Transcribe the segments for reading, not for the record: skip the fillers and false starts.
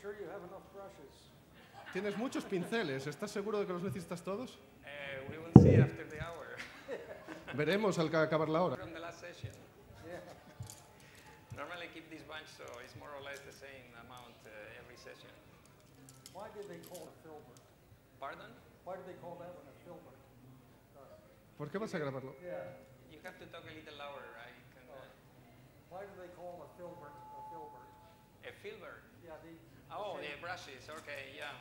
sure you have enough brushes? Tienes muchos pinceles, ¿estás seguro de que los necesitas todos? We will see after the hour. Veremos al acabar la hora. From the last session. Yeah. Normally I keep this bunch, so it's more or less the same amount every session. Why did they call it filbert? Pardon? Why did they call that one a filbert? ¿Por qué vas a grabarlo? Yeah. You have to talk a little louder. I can. Why do they call a filbert a filbert? A filbert. Yeah, Oh, the brushes. Okay, yeah.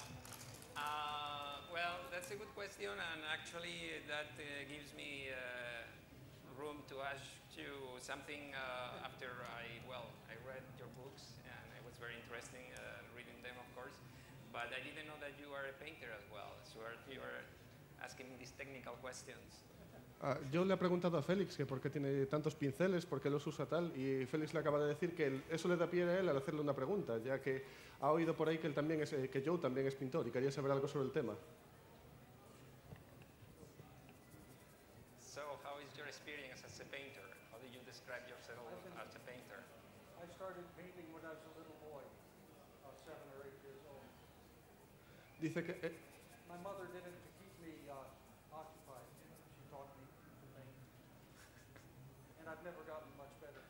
Well, that's a good question, and actually that gives me room to ask you something after I read your books, and it was very interesting reading them, of course. But I didn't know that you are a painter as well, so you are asking me these technical questions. Yo le he preguntado a Félix que por qué tiene tantos pinceles, por qué los usa tal, y Félix le acaba de decir que eso le da pie a él al hacerle una pregunta, ya que ha oído por ahí que Joe también es pintor y quería saber algo sobre el tema. So, how is your experience as a painter? How do you describe yourself as a painter? I started painting when I was a little boy, 7 or 8 years old. Dice que My mother did it to keep me occupied. She taught me to paint. And I've never gotten much better.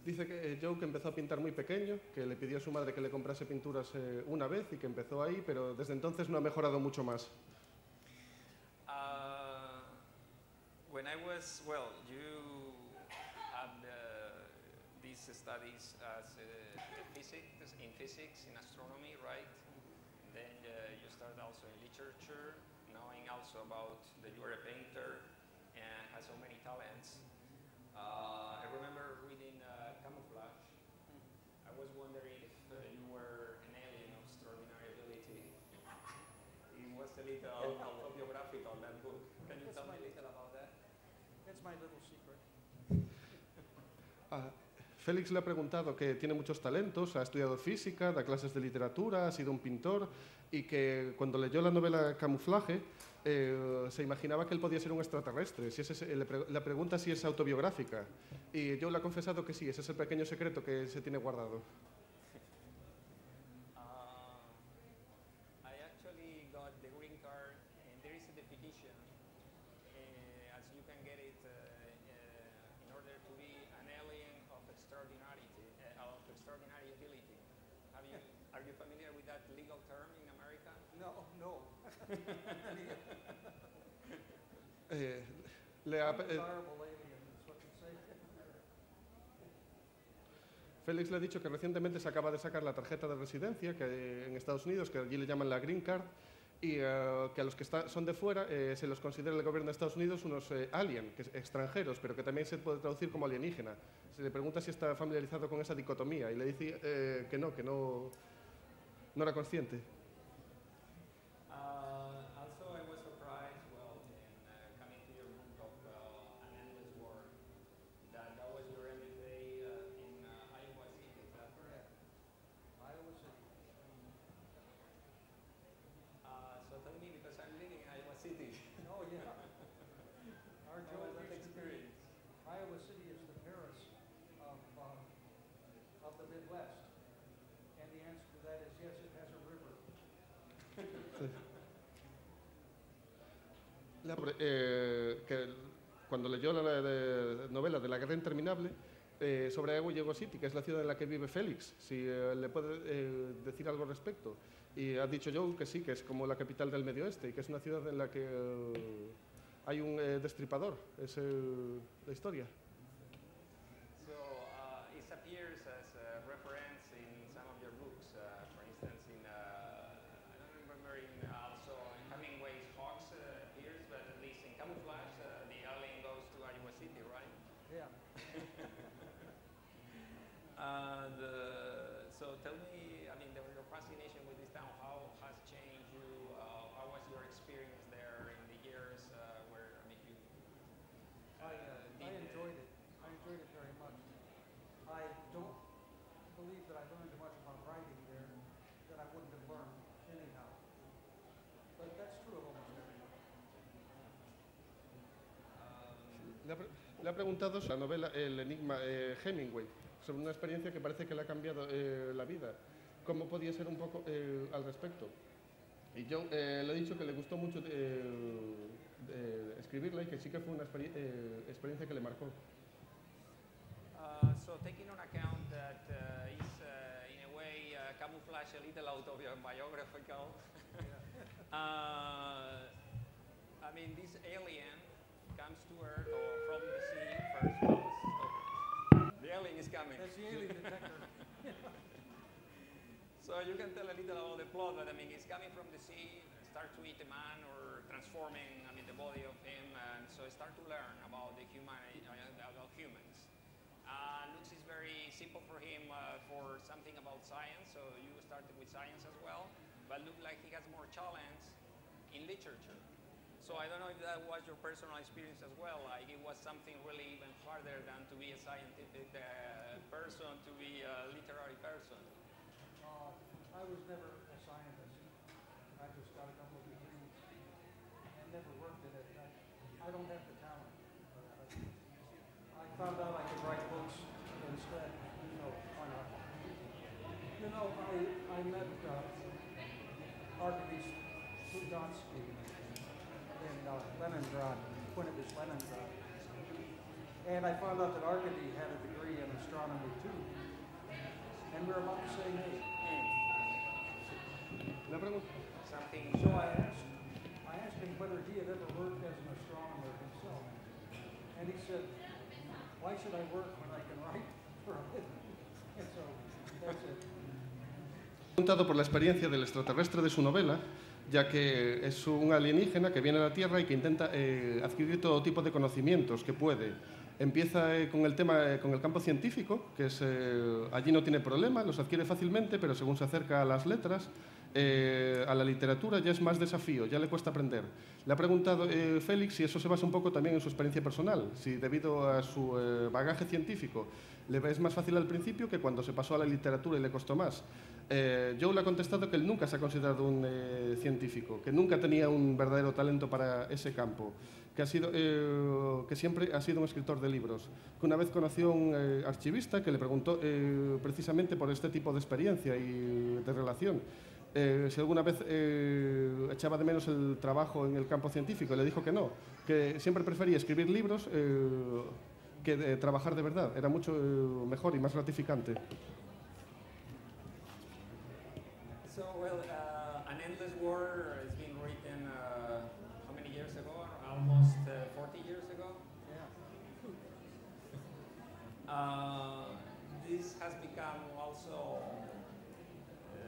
Dice que Joe que empezó a pintar muy pequeño, que le pidió a su madre que le comprase pinturas una vez y que empezó ahí, pero desde entonces no ha mejorado mucho más. When I was, you had these studies as in physics, in astronomy, right? Then you started also in literature, knowing also about that you are a painter and has so many talents. I remember reading Camouflage. I was wondering if you were an alien of extraordinary ability. It was a little autobiographical, that book. Can you tell me a little about that? It's my little secret. Félix le ha preguntado que tiene muchos talentos, ha estudiado física, da clases de literatura, ha sido un pintor y que cuando leyó la novela Camuflaje se imaginaba que él podía ser un extraterrestre. Le pregunta si es autobiográfica y yo le he confesado que sí, ese es el pequeño secreto que se tiene guardado. I actually got the green card, and there is a definition, as you can get it in order to be an alien of extraordinary ability. Are you familiar with that legal term in America? No. Undesirable alien is what you say. Félix le ha dicho que recientemente se acaba de sacar la tarjeta de residencia que en Estados Unidos, que allí le llaman la Green Card, y que a los que son de fuera se los considera el gobierno de Estados Unidos unos alien, extranjeros, pero que también se puede traducir como alienígena. Se le pregunta si está familiarizado con esa dicotomía y le dice que no era consciente. Also, I was surprised, in coming to your book of An Endless War, that was your MFA in Iowa City, is that correct? Iowa City. So tell me, because I'm living in Iowa City. Oh, yeah. Our How Joe was that used to be, experience? Iowa City is the Paris of the Midwest. And the answer to that is yes, it has a river. Que cuando leyó la novela de La Guerra Interminable sobre Iowa City, que es la ciudad en la que vive Félix, si le puede decir algo al respecto. Y ha dicho Joe que sí, que es como la capital del Medio Oeste y que es una ciudad en la que hay un destripador. Es la historia. So it appears as a reference in some of your books. For instance, I don't remember also in Hemingway's Hawks appears, but at least in Camouflage, the alien goes to Iowa City, right? Yeah. And so tell me, your fascination with this town, how has changed you? How was your experience there in the years where you I enjoyed it. I enjoyed it very much. I don't believe that I learned as much about writing there that I wouldn't have learned anyhow. But that's true of almost everything. Le ha preguntado sobre la novela El Enigma Hemingway, sobre una experiencia que parece que le ha cambiado la vida. cómo podía ser un poco al respecto. Y yo le he dicho que le gustó mucho escribirla y que sí que fue una experiencia que le marcó. So taking on account that is in a way camouflage a little autobiographical. I mean, this alien comes to Earth or from the sea first. The alien is coming. That's the alien detector. So you can tell a little about the plot, but I mean, it's coming from the sea, start to eat a man or transforming, I mean, the body of him, and so start to learn about the about humans. Looks is very simple for him for something about science, so you started with science as well, but look like he has more challenge in literature. So I don't know if that was your personal experience as well, like it was something really even harder than to be a scientific person, to be a literary person. I was never a scientist. I just got a couple of degrees and never worked at it. I don't have the talent. I found out I could write books instead. Why not? I met Arkady Sudansky in Leningrad, when it was Leningrad. And I found out that Arkady had a degree in astronomy too. And we're about the same age. So I asked him whether he had ever worked as an astronomer himself. And he said, why should I work when I can write for a living? And so that's it. Preguntado por la experiencia del extraterrestre de su novela, ya que es un alienígena que viene a la Tierra y que intenta adquirir todo tipo de conocimientos que puede. Empieza con el tema, con el campo científico, que es, allí no tiene problema, los adquiere fácilmente, pero según se acerca a las letras, a la literatura ya es más desafío, ya le cuesta aprender. Le ha preguntado Félix si eso se basa un poco también en su experiencia personal, si debido a su bagaje científico le es más fácil al principio que cuando se pasó a la literatura y le costó más. Joe le ha contestado que él nunca se ha considerado un científico, que nunca tenía un verdadero talento para ese campo, que siempre ha sido un escritor de libros, que una vez conoció a un archivista que le preguntó precisamente por este tipo de experiencia y de relación, si alguna vez echaba de menos el trabajo en el campo científico, y le dijo que no, que siempre prefería escribir libros que trabajar de verdad, era mucho mejor y más gratificante. So, well, An Endless War has been written how many years ago? Almost 40 years ago? Yeah. This has become also,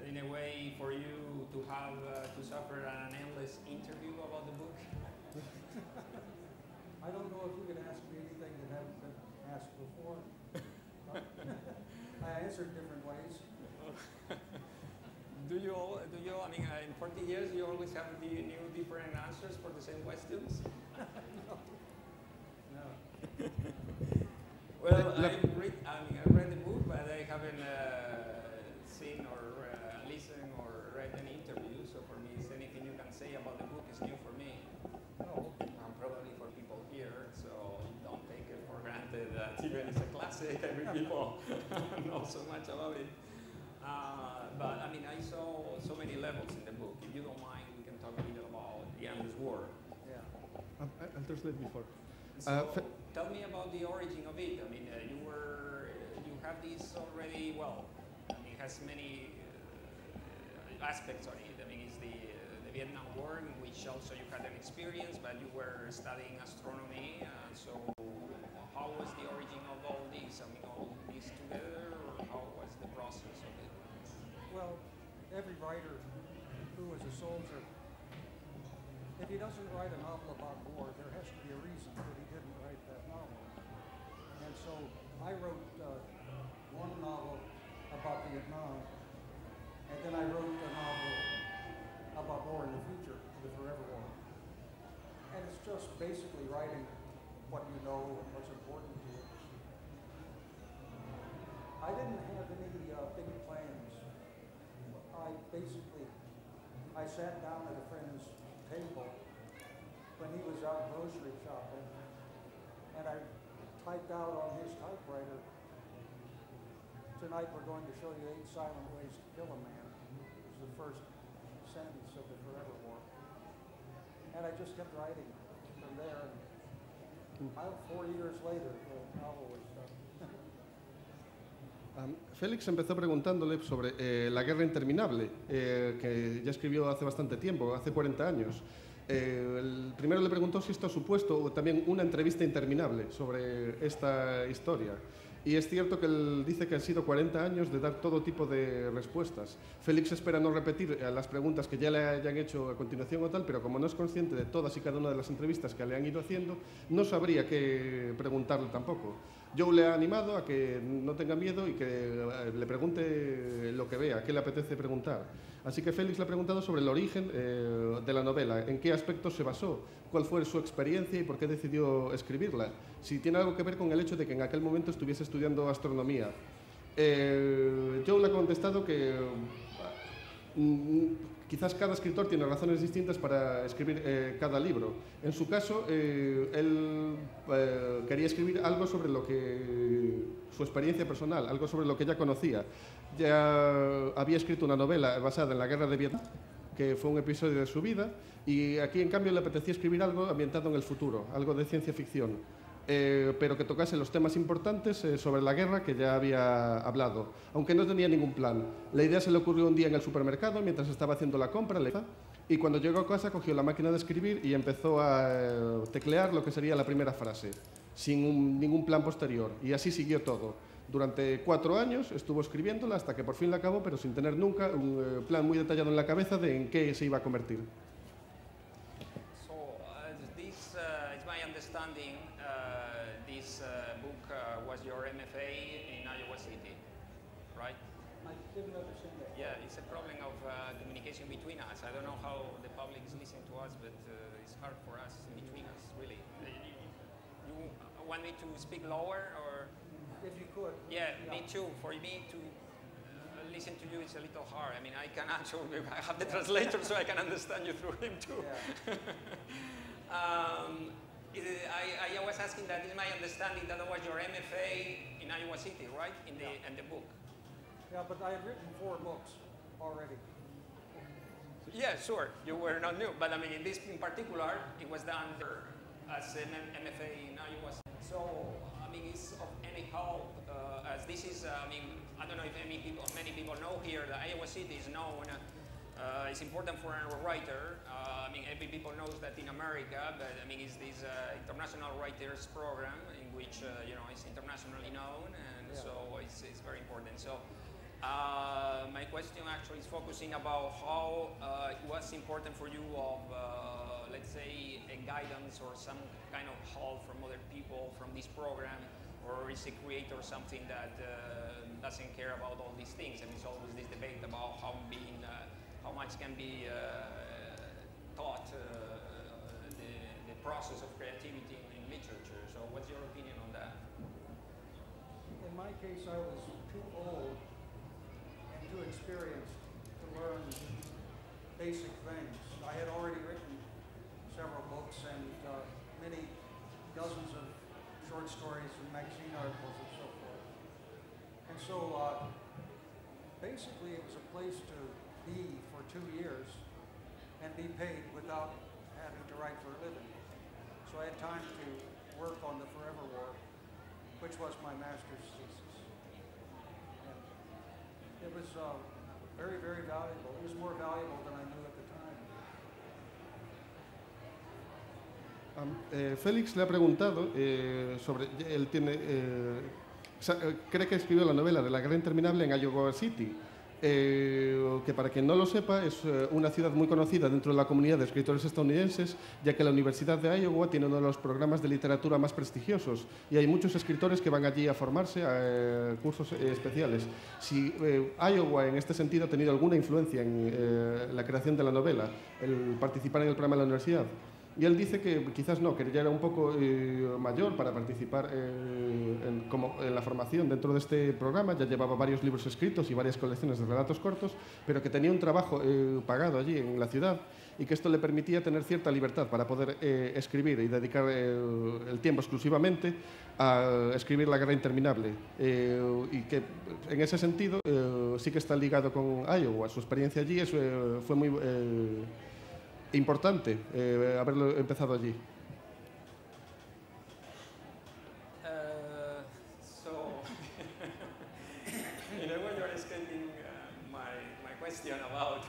in a way, for you to have to suffer an endless interview about the book. I don't know if you can ask me anything that hasn't been asked before. I answered different ways. Do you, I mean, in 40 years, you always have new different answers for the same questions? No. Well, I read the book, but I haven't seen or listened or read an interview. So for me, is anything you can say about the book is new for me. No. Probably for people here, so don't take it for granted that even it's a classic, every people know so much about it. But I mean, I saw so many levels in the book. If you don't mind, we can talk a little about The Endless War. Yeah. I'll translate before. So tell me about the origin of it. I mean, you have this already. Well, I mean, it has many aspects on it. I mean, it's the Vietnam War, in which also you had an experience, but you were studying astronomy. So how was the origin of all this? I mean, all this together, or how was the process of it? Well, every writer who is a soldier, if he doesn't write a novel about war, there has to be a reason that he didn't write that novel. And so I wrote one novel about Vietnam, and then I wrote a novel about war in the future, the Forever War. And it's just basically writing what you know and what's important to you. I didn't have any big plans. I sat down at a friend's table when he was out grocery shopping, and I typed out on his typewriter, "Tonight we're going to show you 8 silent ways to kill a man." first sentence of the Forever War. And I just kept writing from there. And 4 years later, the novel was done. Félix empezó preguntándole sobre la guerra interminable, que ya escribió hace bastante tiempo, hace 40 años. Primero le preguntó si esto ha supuesto también una entrevista interminable sobre esta historia. Y es cierto que él dice que han sido 40 años de dar todo tipo de respuestas. Félix espera no repetir las preguntas que ya le hayan hecho a continuación o tal, pero como no es consciente de todas y cada una de las entrevistas que le han ido haciendo, no sabría qué preguntarle tampoco. Joe le ha animado a que no tenga miedo y que le pregunte lo que vea, qué le apetece preguntar. Así que Félix le ha preguntado sobre el origen de la novela, en qué aspectos se basó, cuál fue su experiencia y por qué decidió escribirla, si tiene algo que ver con el hecho de que en aquel momento estuviese estudiando astronomía. Joe le ha contestado que quizás cada escritor tiene razones distintas para escribir cada libro. En su caso, él quería escribir algo sobre su experiencia personal, algo sobre lo que ya conocía. Ya había escrito una novela basada en la guerra de Vietnam, que fue un episodio de su vida, y aquí en cambio le apetecía escribir algo ambientado en el futuro, algo de ciencia ficción, pero que tocase los temas importantes sobre la guerra que ya había hablado, aunque no tenía ningún plan. La idea se le ocurrió un día en el supermercado mientras estaba haciendo la compra, y cuando llegó a casa cogió la máquina de escribir y empezó a teclear lo que sería la primera frase, sin ningún plan posterior, y así siguió todo. Durante 4 años estuvo escribiéndola hasta que por fin la acabó, pero sin tener nunca un plan muy detallado en la cabeza de en qué se iba a convertir. So, this is my understanding, this book was your MFA in Iowa City, right? I didn't understand that. Yeah, it's a problem of communication between us. I don't know how the public is listening to us, but it's hard for us between us, really. You want me to speak lower, or? If you could. Yeah, me too. For me to listen to you, it's a little hard. I mean, I can actually, I have the translator, so I can understand you through him too. Yeah. I was asking that, is my understanding that was your MFA in Iowa City, right? In the book. Yeah, but I had written 4 books already. Yeah, sure. You were not new, but I mean, in this in particular, it was done as an MFA in Iowa City. So, I mean, it's of any help, as this is, I mean, I don't know if many people know here that Iowa City is known, it's important for a writer. I mean, every people knows that in America, but I mean, it's this international writers program in which, you know, it's internationally known, and so it's very important. So, my question actually is focusing about how it was important for you of, let's say, a guidance or some kind of help from other people from this program, or is a creator something that doesn't care about all these things, and it's always this debate about how much can be taught the process of creativity in literature. So what's your opinion on that? In my case, I was too old and too experienced to learn basic things. I had already written several books and many dozens of short stories and magazine articles and so forth. And so basically it was a place to be for 2 years and be paid without having to write for a living. So I had time to work on the Forever War, which was my master's thesis. And it was very, very valuable. It was more valuable than I knew at the time. Félix le ha preguntado sobre, él cree que escribió la novela de la guerra interminable en Iowa City, que para quien no lo sepa es una ciudad muy conocida dentro de la comunidad de escritores estadounidenses, ya que la Universidad de Iowa tiene uno de los programas de literatura más prestigiosos y hay muchos escritores que van allí a formarse a cursos especiales. Si Iowa en este sentido ha tenido alguna influencia en la creación de la novela, el participar en el programa de la universidad. Y él dice que quizás no, que ya era un poco mayor para participar en la formación dentro de este programa, ya llevaba varios libros escritos y varias colecciones de relatos cortos, pero que tenía un trabajo pagado allí en la ciudad y que esto le permitía tener cierta libertad para poder escribir y dedicar el tiempo exclusivamente a escribir La Guerra Interminable. Y que en ese sentido sí que está ligado con Iowa. Su experiencia allí fue muy importante haberlo empezado allí. So, in a way you're escaping my question about,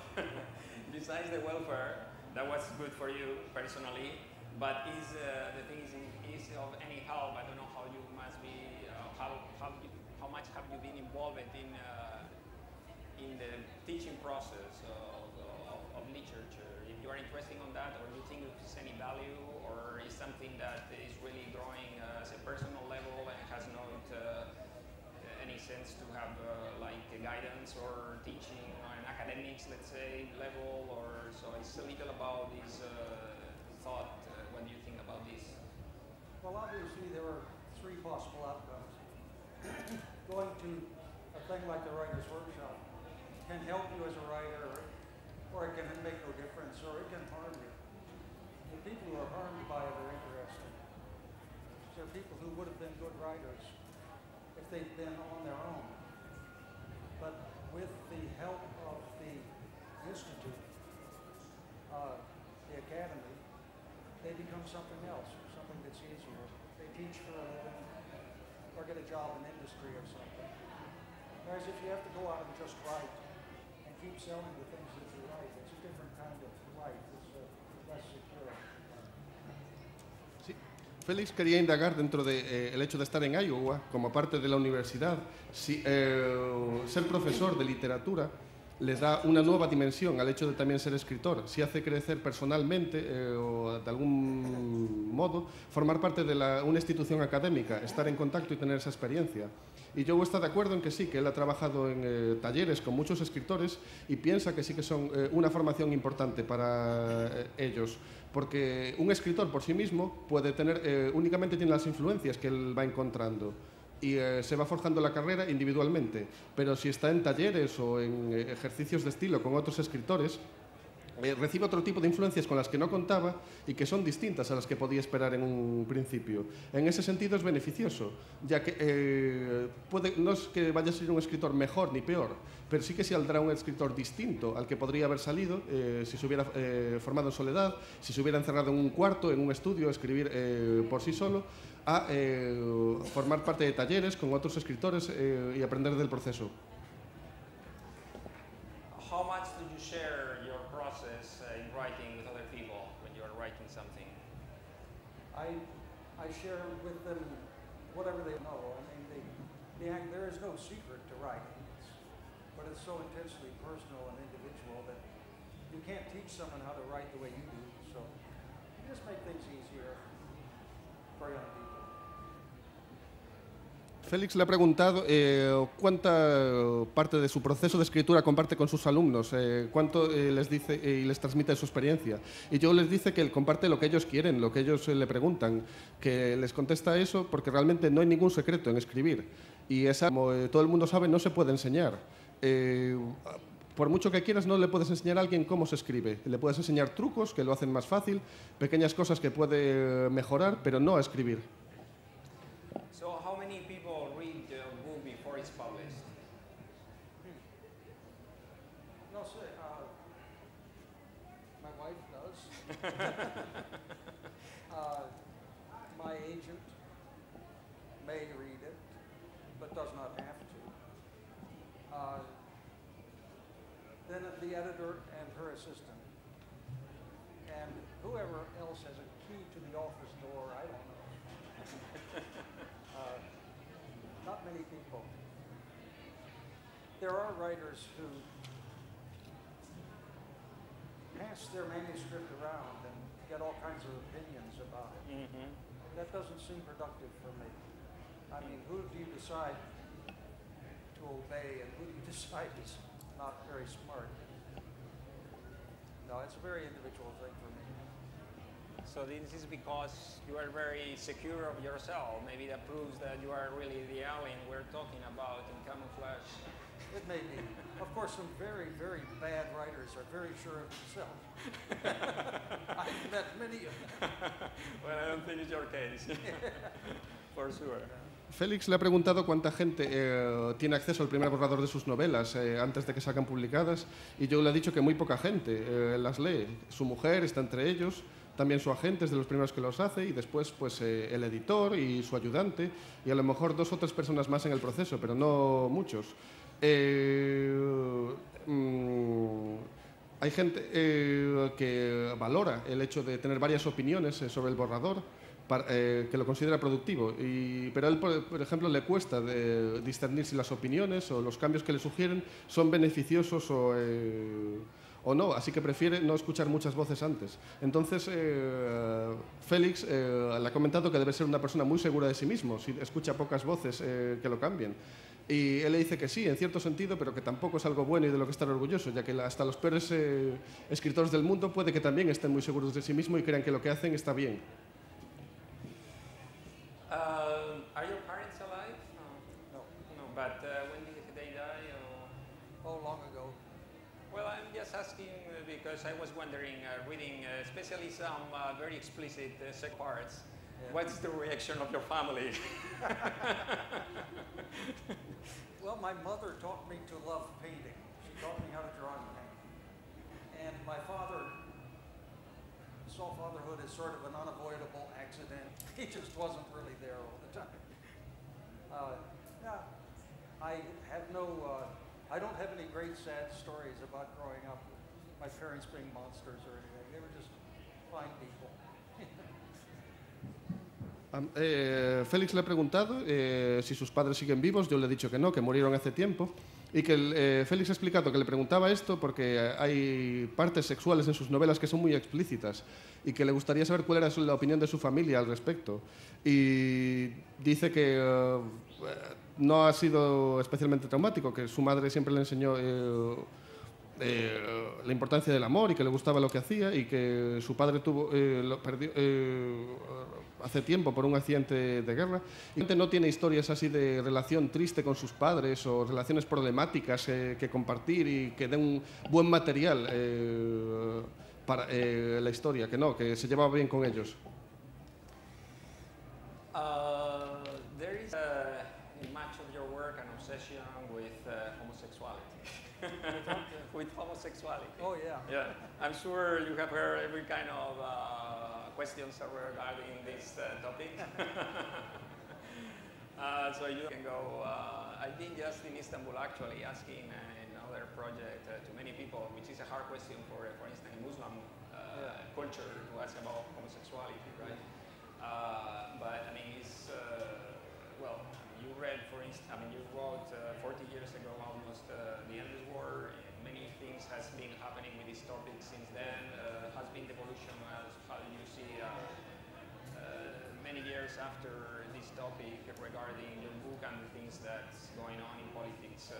besides the welfare, that was good for you personally, but the thing is of any help? I don't know how you must be, how much have you been involved in the teaching process of literature? If you are interested on that, or you think it's any value, or is something that is really growing as a personal level and has not any sense to have like a guidance or teaching on an academics, let's say, level, or so it's a little about this thought. What do you think about this? Well, obviously there are three possible outcomes. Going to a thing like the Writer's Workshop can help you as a writer, or it can make no difference, or it can harm you. The people who are harmed by it are interesting. They're people who would have been good writers if they'd been on their own. But with the help of the Institute, the Academy, they become something else, something that's easier. They teach for a living, or get a job in industry or something. Whereas if you have to go out and just write, and keep selling the things that you write, it's a different kind of life. It's less secure. Sí. Félix quería indagar dentro del hecho de estar en Iowa como parte de la universidad, si ser profesor de literatura les da una nueva dimensión al hecho de también ser escritor, si hace crecer personalmente o de algún modo formar parte de una institución académica, estar en contacto y tener esa experiencia. Y Joe está de acuerdo en que sí, que él ha trabajado en talleres con muchos escritores y piensa que sí que son una formación importante para ellos, porque un escritor por sí mismo puede tener, únicamente tiene las influencias que él va encontrando y se va forjando la carrera individualmente, pero si está en talleres o en ejercicios de estilo con otros escritores, recibe otro tipo de influencias con las que no contaba y que son distintas a las que podía esperar en un principio. En ese sentido es beneficioso, ya que no es que vaya a ser un escritor mejor ni peor, pero sí que saldrá un escritor distinto al que podría haber salido si se hubiera formado en soledad, si se hubiera encerrado en un cuarto, en un estudio, a escribir por sí solo, a formar parte de talleres con otros escritores y aprender del proceso. How much do you share your process in writing with other people when you are writing something? I share with them whatever they know. I mean, there is no secret to writing, but it's so intensely personal and individual that you can't teach someone how to write the way you do. So you just make things easier for young people. Félix le ha preguntado cuánta parte de su proceso de escritura comparte con sus alumnos, cuánto les dice y les transmite su experiencia. Y Joe les dice que él comparte lo que ellos quieren, lo que ellos le preguntan, que les contesta eso porque realmente no hay ningún secreto en escribir. Y esa, como todo el mundo sabe, no se puede enseñar. Por mucho que quieras, no le puedes enseñar a alguien cómo se escribe. Le puedes enseñar trucos que lo hacen más fácil, pequeñas cosas que puede mejorar, pero no a escribir. So how many people read the book before it's published? No sé, my wife does. My agent may read it, but does not have to. Then the editor and her assistant. And whoever else has a key to the office door, I don't know. Not many people. There are writers who pass their manuscript around and get all kinds of opinions about it. Mm-hmm. That doesn't seem productive for me. I mean, who do you decide to obey and who do you decide is not very smart? No, it's a very individual thing for me. So this is because you are very secure of yourself. Maybe that proves that you are really the alien we're talking about in camouflage. It may be. Of course, some very, very bad writers are very sure of themselves. I've met many of them. Well, I don't think it's your case. For sure. Félix le ha preguntado cuánta gente tiene acceso al primer borrador de sus novelas antes de que salgan publicadas, y Joe le ha dicho que muy poca gente las lee. Su mujer está entre ellos, también su agente es de los primeros que los hace, y después pues, el editor y su ayudante, y a lo mejor 2 o 3 personas más en el proceso, pero no muchos. Hay gente que valora el hecho de tener varias opiniones sobre el borrador, que lo considera productivo, pero a él, por ejemplo, le cuesta discernir si las opiniones o los cambios que le sugieren son beneficiosos o no, así que prefiere no escuchar muchas voces antes. Entonces, Félix le ha comentado que debe ser una persona muy segura de sí mismo si escucha pocas voces que lo cambien. Y él le dice que sí, en cierto sentido, pero que tampoco es algo bueno y de lo que estar orgulloso, ya que hasta los peores escritores del mundo puede que también estén muy seguros de sí mismos y crean que lo que hacen está bien. Are your parents alive? No. No, but when did they die? Oh, long ago. Well, I'm just asking because I was wondering, reading especially some very explicit sex parts, Yeah. what's the reaction of your family? Well, my mother taught me to love painting. She taught me how to draw and paint. And my father saw fatherhood as sort of an unavoidable accident. He just wasn't really there all the time. Yeah, I have I don't have any great sad stories about growing up, my parents being monsters or anything. They were just fine people. Félix le ha preguntado si sus padres siguen vivos. Yo le he dicho que no, que murieron hace tiempo. Y que Félix ha explicado que le preguntaba esto porque hay partes sexuales en sus novelas que son muy explícitas y que le gustaría saber cuál era la opinión de su familia al respecto. Y dice que no ha sido especialmente traumático, que su madre siempre le enseñó la importancia del amor y que le gustaba lo que hacía, y que su padre lo perdió hace tiempo por un accidente de guerra. Y no tiene historias así de relación triste con sus padres o relaciones problemáticas que compartir y que den un buen material para la historia, que no, que se llevaba bien con ellos. There is in much of your work an obsession with homosexuality. With homosexuality. Oh, yeah. Yeah, I'm sure you have heard every kind of questions regarding this topic. So you can go. I've been just in Istanbul actually asking another project to many people, which is a hard question for instance, in Muslim culture to ask about homosexuality, right? But I mean, it's well, you read, for instance, I mean, you wrote 40 years ago almost the endless war. Many things has been happening with this topic since then. Has been the evolution as how you see many years after this topic regarding your book and the things that's going on in politics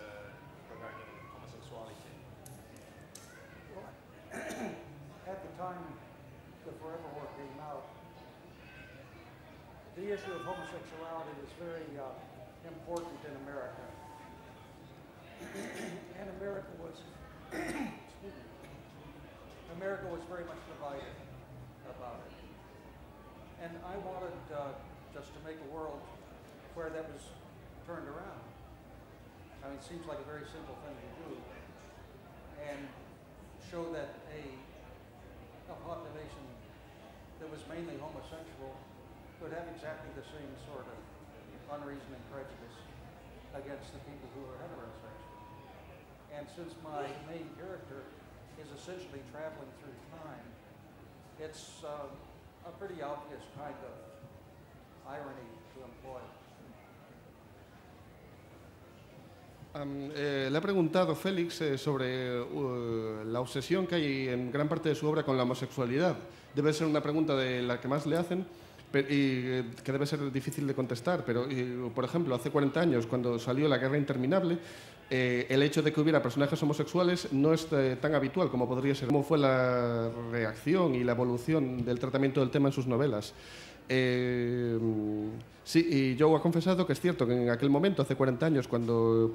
regarding homosexuality. Well, at the time the Forever War came out, the issue of homosexuality was very important in America. And America was, excuse me, America was very much divided about it. And I wanted just to make a world where that was turned around. I mean, it seems like a very simple thing to do. And show that a population that was mainly homosexual could have exactly the same sort of unreasoning prejudice against the people who are heterosexual. And since my main character is essentially traveling through time, it's a pretty obvious kind of irony to employ. Le ha preguntado Félix sobre la obsesión que hay en gran parte de su obra con la homosexualidad. Debe ser una pregunta de la que más le hacen y que debe ser difícil de contestar, pero por ejemplo, hace 40 años, cuando salió La Guerra Interminable, el hecho de que hubiera personajes homosexuales no es tan habitual como podría ser. ¿Cómo fue la reacción y la evolución del tratamiento del tema en sus novelas? Sí, y Joe ha confesado que es cierto que en aquel momento, hace 40 años, cuando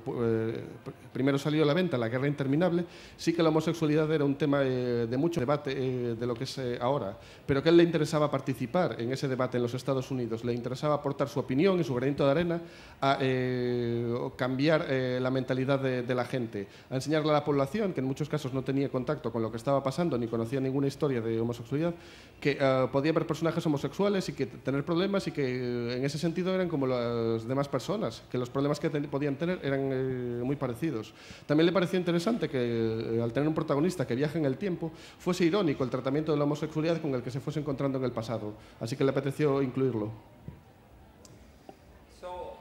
primero salió a la venta La Guerra Interminable, sí que la homosexualidad era un tema de mucho debate de lo que es ahora, pero que a él le interesaba participar en ese debate en los Estados Unidos, le interesaba aportar su opinión y su granito de arena a cambiar la mentalidad de la gente, a enseñarle a la población, que en muchos casos no tenía contacto con lo que estaba pasando ni conocía ninguna historia de homosexualidad, que podía haber personajes homosexuales y que tener problemas y que en ese sentido eran como las demás personas, que los problemas que podían tener eran muy parecidos. También le pareció interesante que al tener un protagonista que viaja en el tiempo, fuese irónico el tratamiento de la homosexualidad con el que se fuese encontrando en el pasado, así que le apeteció incluirlo. So,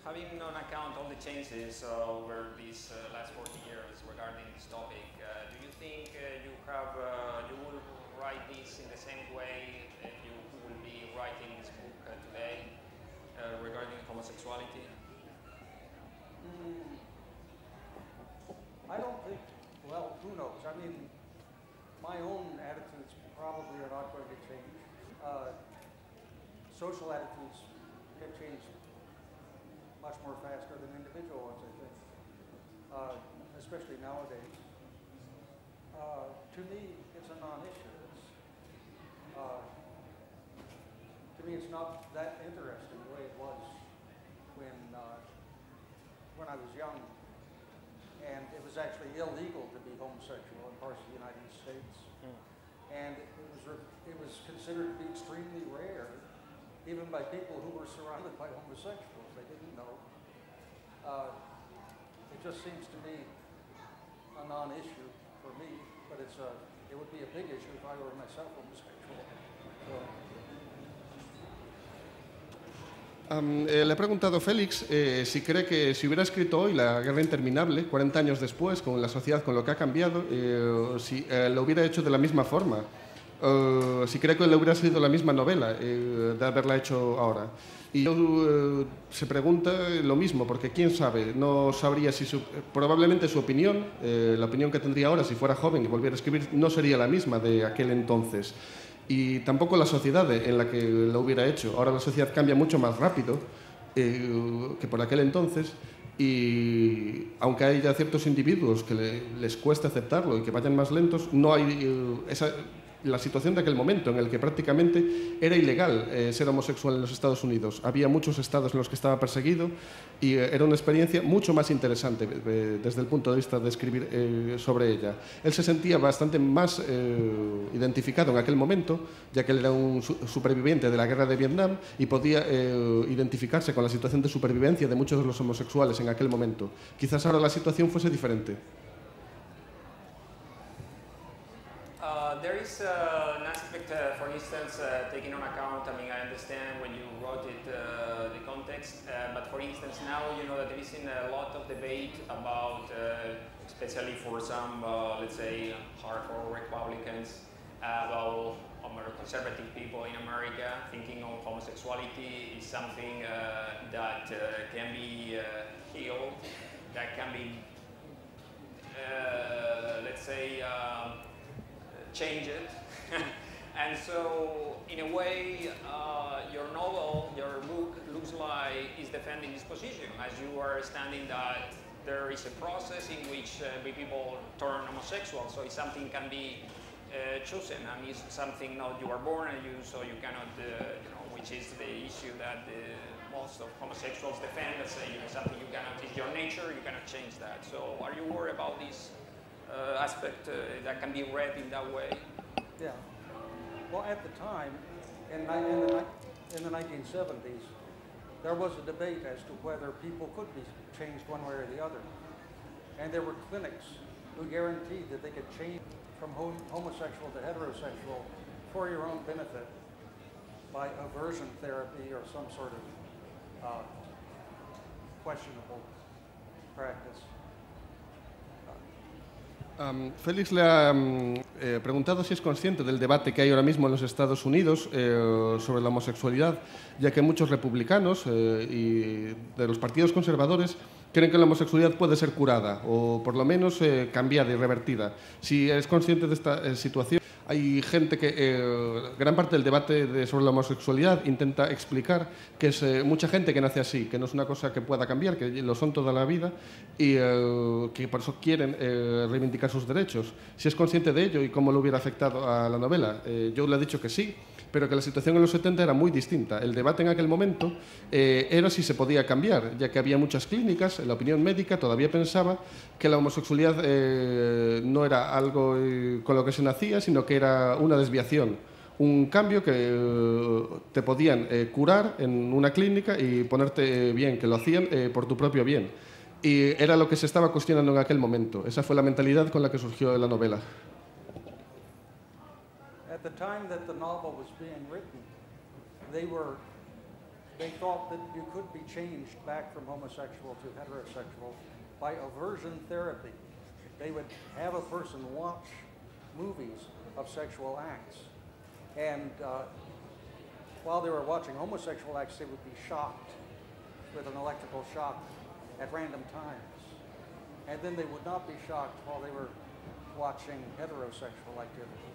having on account all the changes over these last 40 years regarding this topic, do you think you will write this in the same way if you will be writing this book today regarding homosexuality? I don't think, well, who knows? I mean, my own attitudes probably are not going to change. Social attitudes get changed much more faster than individual ones, I think, especially nowadays. To me, it's a non-issue. To me, it's not that interesting the way it was when I was young. And it was actually illegal to be homosexual in parts of the United States. And it was considered to be extremely rare, even by people who were surrounded by homosexuals. They didn't know. It just seems to me a non-issue for me, but it would be a big issue if I were myself homosexual. Le he preguntado a Félix si cree que si hubiera escrito hoy La Guerra Interminable, 40 años después, con la sociedad, con lo que ha cambiado, si lo hubiera hecho de la misma forma, si cree que le hubiera sido la misma novela de haberla hecho ahora. Y yo se pregunta lo mismo, porque quién sabe, no sabría si probablemente su opinión, la opinión que tendría ahora si fuera joven y volviera a escribir, no sería la misma de aquel entonces. Y tampoco la sociedad en la que lo hubiera hecho. Ahora la sociedad cambia mucho más rápido que por aquel entonces, y aunque haya ciertos individuos que les cueste aceptarlo y que vayan más lentos, no hay la situación de aquel momento en el que prácticamente era ilegal ser homosexual en los Estados Unidos. Había muchos estados en los que estaba perseguido y era una experiencia mucho más interesante desde el punto de vista de escribir sobre ella. Él se sentía bastante más identificado en aquel momento, ya que él era un superviviente de la guerra de Vietnam y podía identificarse con la situación de supervivencia de muchos de los homosexuales en aquel momento. Quizás ahora la situación fuese diferente. There is an aspect, for instance, taking on account, I mean, I understand when you wrote it, the context, but for instance, now you know that there is a lot of debate about, especially for some, let's say, hardcore Republicans, about conservative people in America, thinking of homosexuality is something that can be healed, that can be, let's say, change it. And so in a way your novel, your book looks like is defending this position, as you are standing that there is a process in which people turn homosexual, so it's something can be chosen, and it's something not you are born and so you cannot you know, which is the issue that most of homosexuals defend, that say something you cannot, it's your nature, you cannot change that. So are you worried about this aspect that can be read in that way? Yeah. Well, at the time, in the 1970s, there was a debate as to whether people could be changed one way or the other. And there were clinics who guaranteed that they could change from homosexual to heterosexual for your own benefit by aversion therapy or some sort of questionable practice. Félix le ha preguntado si es consciente del debate que hay ahora mismo en los Estados Unidos sobre la homosexualidad, ya que muchos republicanos y de los partidos conservadores creen que la homosexualidad puede ser curada o por lo menos cambiada y revertida. Si eres consciente de esta situación, hay gente que, gran parte del debate sobre la homosexualidad intenta explicar que es mucha gente que nace así, que no es una cosa que pueda cambiar, que lo son toda la vida y que por eso quieren reivindicar sus derechos. Si es consciente de ello y cómo lo hubiera afectado a la novela, yo le he dicho que sí, pero que la situación en los 70 era muy distinta. El debate en aquel momento era si se podía cambiar, ya que había muchas clínicas, la opinión médica todavía pensaba que la homosexualidad no era algo con lo que se nacía, sino que era una desviación, un cambio que te podían curar en una clínica y ponerte bien, que lo hacían por tu propio bien. Y era lo que se estaba cuestionando en aquel momento. Esa fue la mentalidad con la que surgió la novela. At the time that the novel was being written, they thought that you could be changed back from homosexual to heterosexual by aversion therapy. They would have a person watch movies of sexual acts, and while they were watching homosexual acts, they would be shocked with an electrical shock at random times. And then they would not be shocked while they were watching heterosexual activity.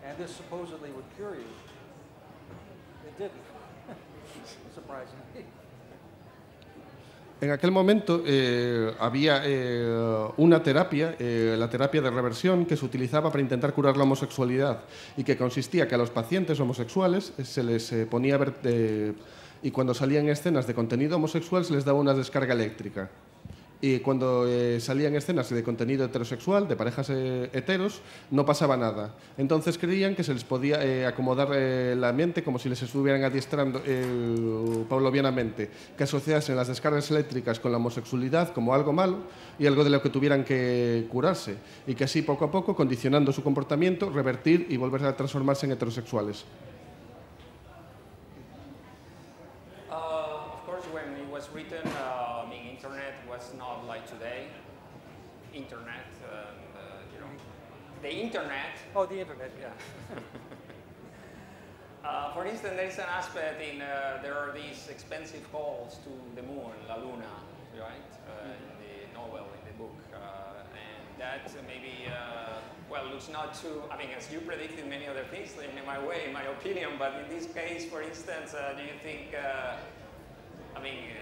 And this supposedly would cure you. It didn't, surprisingly. En aquel momento había una terapia, la terapia de reversión, que se utilizaba para intentar curar la homosexualidad y que consistía que a los pacientes homosexuales se les ponía a ver, y cuando salían escenas de contenido homosexual se les daba una descarga eléctrica. Y cuando salían escenas de contenido heterosexual, de parejas heteros, no pasaba nada. Entonces creían que se les podía acomodar la mente como si les estuvieran adiestrando paulatinamente, que asociasen las descargas eléctricas con la homosexualidad como algo malo y algo de lo que tuvieran que curarse, y que así poco a poco, condicionando su comportamiento, revertir y volver a transformarse en heterosexuales. Of course, when it was written, internet was not like today. Internet, you know, the internet. Oh, the internet, yeah. For instance, there is an aspect in there are these expensive calls to the moon, La Luna, right? In the novel, in the book, and that maybe well looks not too. I mean, as you predicted many other things in my way, in my opinion, but in this case, for instance, do you think? I mean.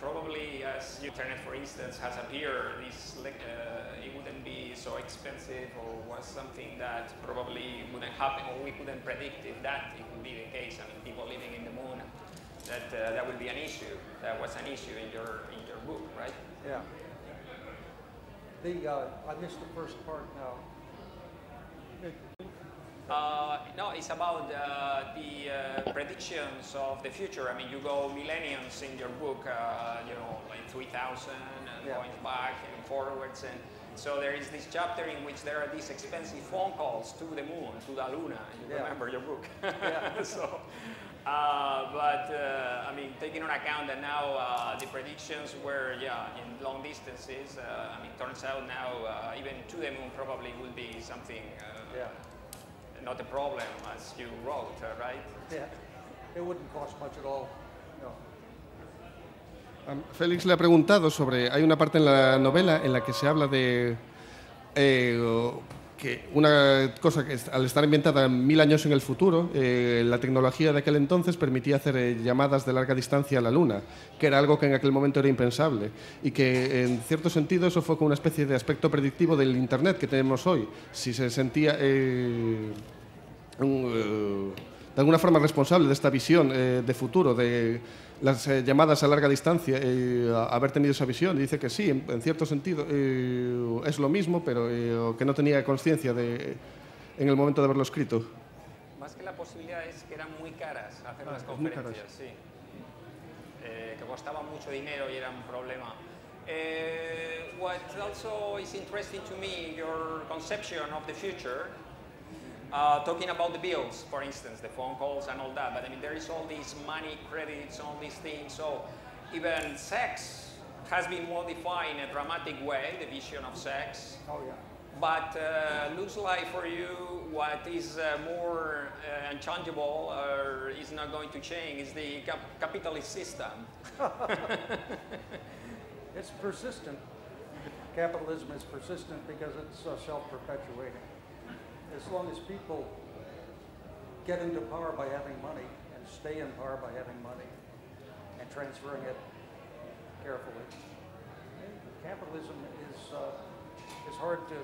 Probably as internet, for instance, has appeared, it wouldn't be so expensive, or was something that probably wouldn't happen, or we couldn't predict if that it would be the case. I mean, people living in the moon, that would be an issue. That was an issue in your book, right? Yeah. I missed the first part now. No, it's about the predictions of the future. I mean, you go millenniums in your book, you know, like 3000 and going back and forwards. And so there is this chapter in which there are these expensive phone calls to the moon, to La Luna. You remember your book. So, I mean, taking into account that now the predictions were, in long distances, I mean, turns out now even to the moon probably will be something not a problem, as you wrote, right? Yeah, it wouldn't cost much at all. No. Félix le ha preguntado sobre... Hay una parte en la novela en la que se habla de que una cosa que al estar ambientada 1000 años en el futuro, la tecnología de aquel entonces permitía hacer llamadas de larga distancia a la Luna, que era algo que en aquel momento era impensable, y que en cierto sentido eso fue como una especie de aspecto predictivo del Internet que tenemos hoy. Si se sentía de alguna forma responsable de esta visión de futuro, de las llamadas a larga distancia, haber tenido esa visión, y dice que sí, en cierto sentido es lo mismo, pero que no tenía conciencia en el momento de haberlo escrito. Más que la posibilidad es que eran muy caras hacer las conferencias, sí. Que costaban mucho dinero y era un problema. What also is interesting to me, your conception of the future, talking about the bills, for instance, the phone calls and all that, but I mean, there is all these money credits, all these things, so even sex has been modified in a dramatic way, the vision of sex. Oh, yeah. But looks like for you what is more unchangeable or is not going to change is the capitalist system. It's persistent. Capitalism is persistent because it's self-perpetuating. As long as people get into power by having money and stay in power by having money and transferring it carefully, capitalism is hard to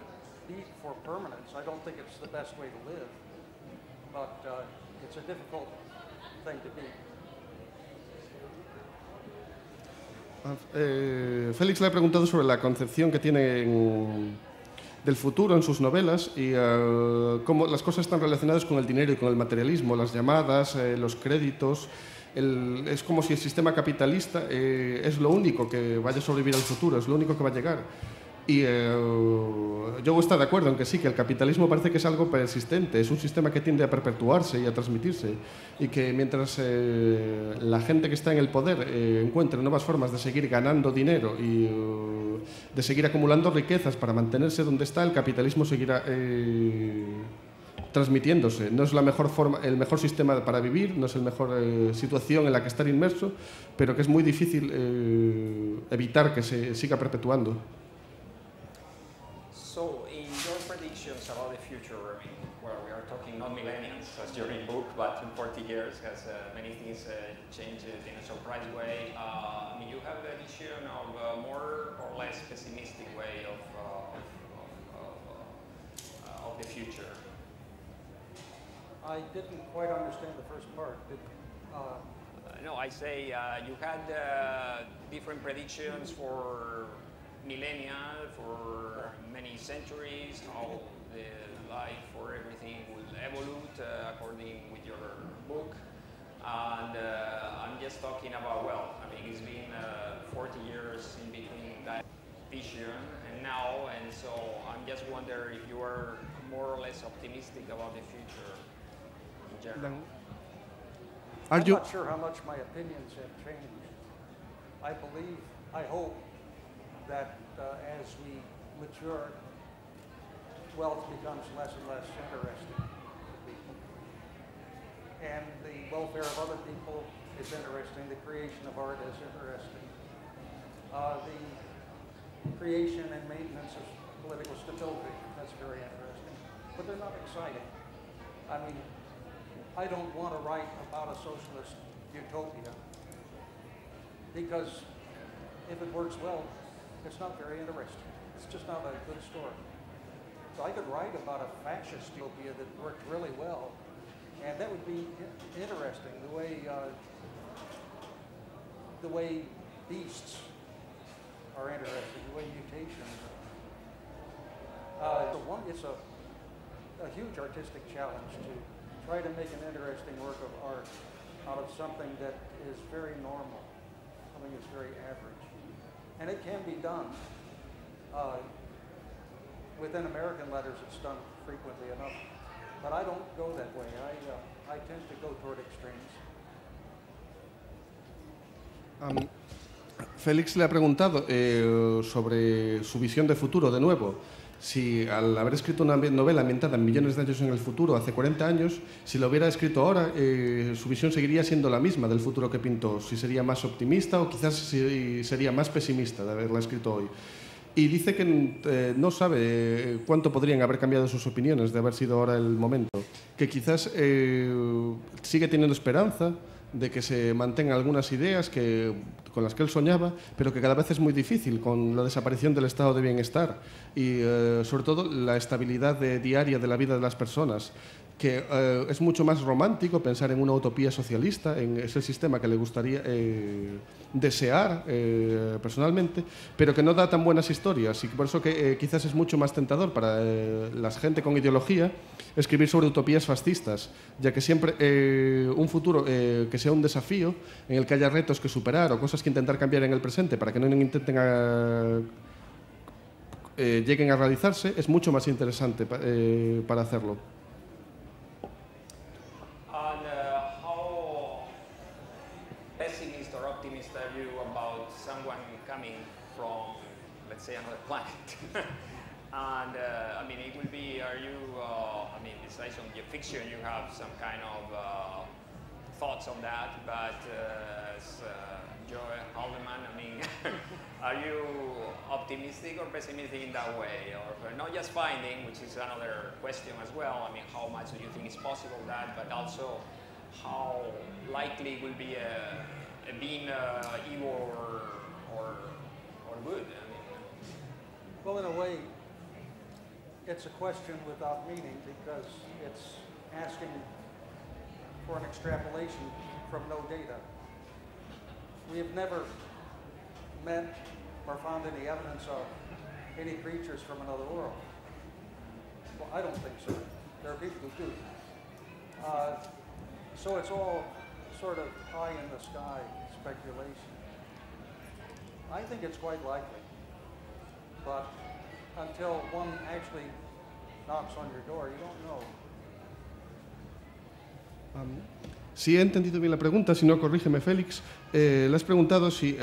beat for permanence. I don't think it's the best way to live, but it's a difficult thing to beat. Félix le ha preguntado sobre la concepción que tiene del futuro en sus novelas y cómo las cosas están relacionadas con el dinero y con el materialismo, las llamadas, los créditos. Es como si el sistema capitalista es lo único que vaya a sobrevivir al futuro, es lo único que va a llegar. Y yo estoy de acuerdo en que sí, que el capitalismo parece que es algo persistente, es un sistema que tiende a perpetuarse y a transmitirse, y que mientras la gente que está en el poder encuentre nuevas formas de seguir ganando dinero y de seguir acumulando riquezas para mantenerse donde está, el capitalismo seguirá transmitiéndose. No es la mejor forma, el mejor sistema para vivir, no es la mejor situación en la que estar inmerso, pero que es muy difícil evitar que se siga perpetuando. So, in your predictions about the future, I mean, well, we are talking not millennials as your book, but in 40 years has many things changed in a surprise way. I mean, you have a vision of a more or less pessimistic way of the future. I didn't quite understand the first part. No, I say you had different predictions for millennia, for many centuries, how the life for everything will evolve according with your book. And I'm just talking about, well, I mean, it's been 40 years in between that vision and now, and so I'm just wondering if you are more or less optimistic about the future in general. I'm not sure how much my opinions have changed. I hope that as we mature, wealth becomes less and less interesting to people. And the welfare of other people is interesting. The creation of art is interesting. The creation and maintenance of political stability, that's very interesting. But they're not exciting. I mean, I don't want to write about a socialist utopia because if it works well, it's not very interesting. It's just not a good story. So I could write about a fascist utopia that worked really well, and that would be interesting, the way beasts are interesting, the way mutations are. It's a huge artistic challenge to try to make an interesting work of art out of something that is very normal, something that's very average. And it can be done. Within American letters, it's done frequently enough. But I don't go that way. I tend to go toward extremes. Félix le ha preguntado sobre su visión de futuro, de nuevo. Si al haber escrito una novela ambientada en millones de años en el futuro, hace 40 años, si lo hubiera escrito ahora, su visión seguiría siendo la misma del futuro que pintó. Si sería más optimista o quizás si sería más pesimista de haberla escrito hoy. Y dice que no sabe cuánto podrían haber cambiado sus opiniones de haber sido ahora el momento. Que quizás sigue teniendo esperanza de que se mantengan algunas ideas con las que él soñaba, pero que cada vez es muy difícil con la desaparición del estado de bienestar y sobre todo la estabilidad diaria de la vida de las personas, que es mucho más romántico pensar en una utopía socialista, en ese sistema que le gustaría desear personalmente, pero que no da tan buenas historias, y por eso que quizás es mucho más tentador para la gente con ideología escribir sobre utopías fascistas, ya que siempre un futuro que sea un desafío, en el que haya retos que superar o cosas que intentar cambiar en el presente para que no intenten lleguen a realizarse, es mucho más interesante para hacerlo. And how pessimist or optimist are you about someone coming from, let's say, another planet? And I mean, it will be, are you, I mean, besides on your fiction, you have some kind of thoughts on that, but as Joe Haldeman, I mean, Are you optimistic or pessimistic in that way? Or not just finding, which is another question as well. I mean, how much do you think is possible that, but also how likely will be being evil or good? I mean, Well, in a way, it's a question without meaning because it's asking for an extrapolation from no data. We have never met or found any evidence of any creatures from another world. Well, I don't think so. There are people who do. So it's all sort of pie in the sky speculation. I think it's quite likely. But until one actually knocks on your door, you don't know. Si he entendido bien la pregunta, si no, corrígeme, Félix. Le has preguntado si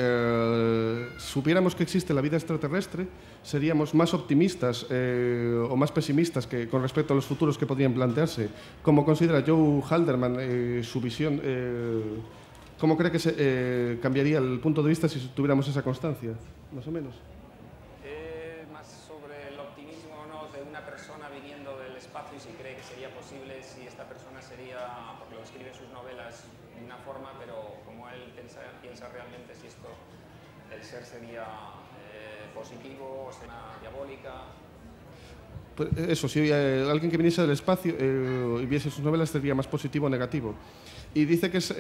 supiéramos que existe la vida extraterrestre, seríamos más optimistas o más pesimistas con respecto a los futuros que podrían plantearse. ¿Cómo considera Joe Haldeman su visión? ¿Cómo cree que cambiaría el punto de vista si tuviéramos esa constancia, más o menos? Más sobre el optimismo o no de una persona viniendo del espacio y si cree que sería posible, si esta persona sería, porque lo escribe en sus novelas de una forma, pero como él piensa realmente si el ser sería positivo o sería diabólica. Pues eso, si alguien que viniese del espacio y viese sus novelas sería más positivo o negativo. Y dice que es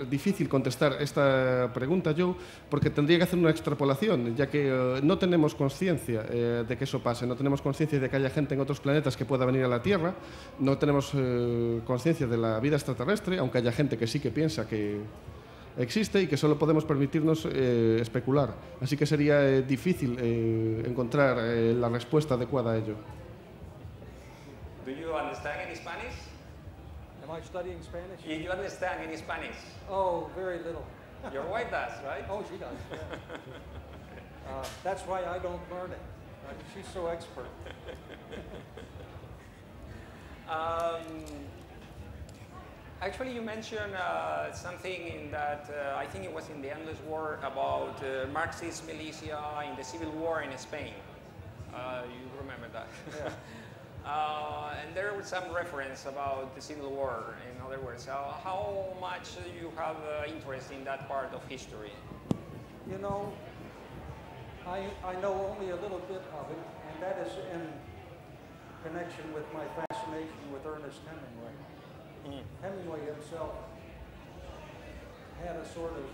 difícil contestar esta pregunta, Joe, porque tendría que hacer una extrapolación, ya que no tenemos conciencia de que eso pase, no tenemos conciencia de que haya gente en otros planetas que pueda venir a la Tierra, no tenemos conciencia de la vida extraterrestre, aunque haya gente que sí que piensa que existe y que solo podemos permitirnos especular. Así que sería difícil encontrar la respuesta adecuada a ello. Do you understand any Spanish? Am I studying Spanish? Do you understand any Spanish? Oh, very little. Your wife does, right? Oh, she does. Yeah. That's why I don't learn it. She's so expert. Actually, you mentioned something in that, I think it was in The Endless War, about Marxist militia in the Civil War in Spain. You remember that? Yeah. And there was some reference about the Civil War, in other words. How much do you have interest in that part of history? You know, I know only a little bit of it, and that is in connection with my fascination with Ernest Hemingway. Hemingway himself had a sort of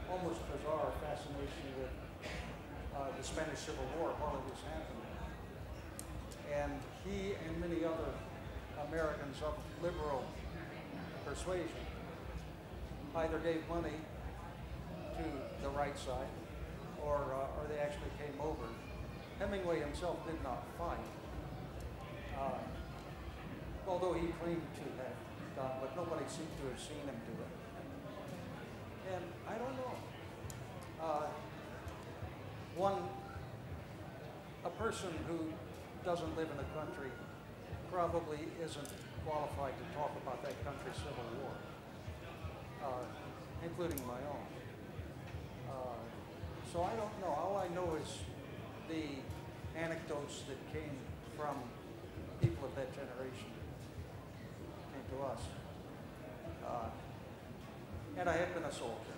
almost bizarre fascination with the Spanish Civil War while it was happening. And he and many other Americans of liberal persuasion either gave money to the right side or they actually came over. Hemingway himself did not fight, although he claimed to have done, but nobody seemed to have seen him do it. And I don't know. A person who doesn't live in a country probably isn't qualified to talk about that country's civil war, including my own. So I don't know. All I know is the anecdotes that came from people of that generation came to us. And I have been a soldier,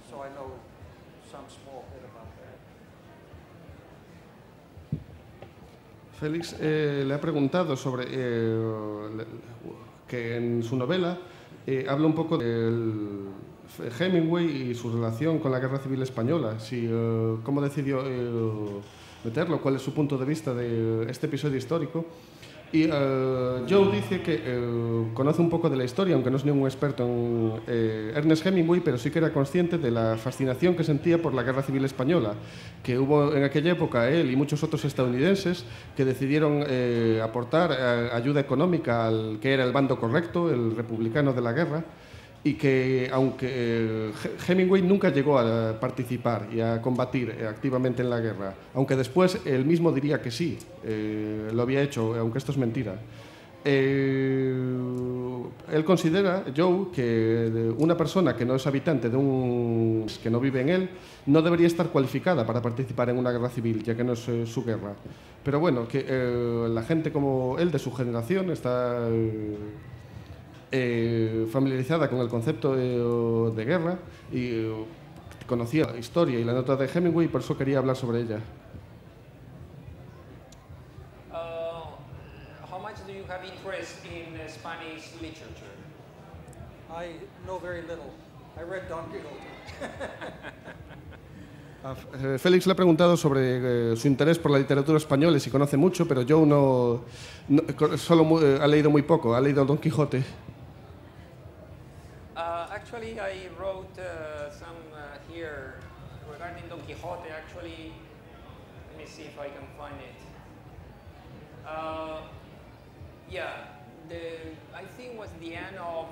so I know some small bit about that. Félix le ha preguntado sobre que en su novela habla un poco de Hemingway y su relación con la Guerra Civil Española. ¿Cómo decidió meterlo? ¿Cuál es su punto de vista de este episodio histórico? Y Joe dice que conoce un poco de la historia, aunque no es ningún experto en Ernest Hemingway, pero sí que era consciente de la fascinación que sentía por la Guerra Civil Española, que hubo en aquella época él y muchos otros estadounidenses que decidieron aportar ayuda económica al que era el bando correcto, el republicano de la guerra, y que aunque Hemingway nunca llegó a participar y a combatir activamente en la guerra, aunque después él mismo diría que sí, lo había hecho, aunque esto es mentira. él considera, Joe, que una persona que no es habitante de que no vive en él, no debería estar cualificada para participar en una guerra civil, ya que no es su guerra. Pero bueno, que la gente como él, de su generación, está familiarizada con el concepto de guerra y conocía la historia y la nota de Hemingway y por eso quería hablar sobre ella. How much do you have interest in Spanish literature? I know very little. I read Don Quixote. Félix le ha preguntado sobre su interés por la literatura española y si conoce mucho, pero Joe solo ha leído muy poco, ha leído Don Quijote. Actually, I wrote some here regarding Don Quixote. Actually, let me see if I can find it. Yeah, I think was the end of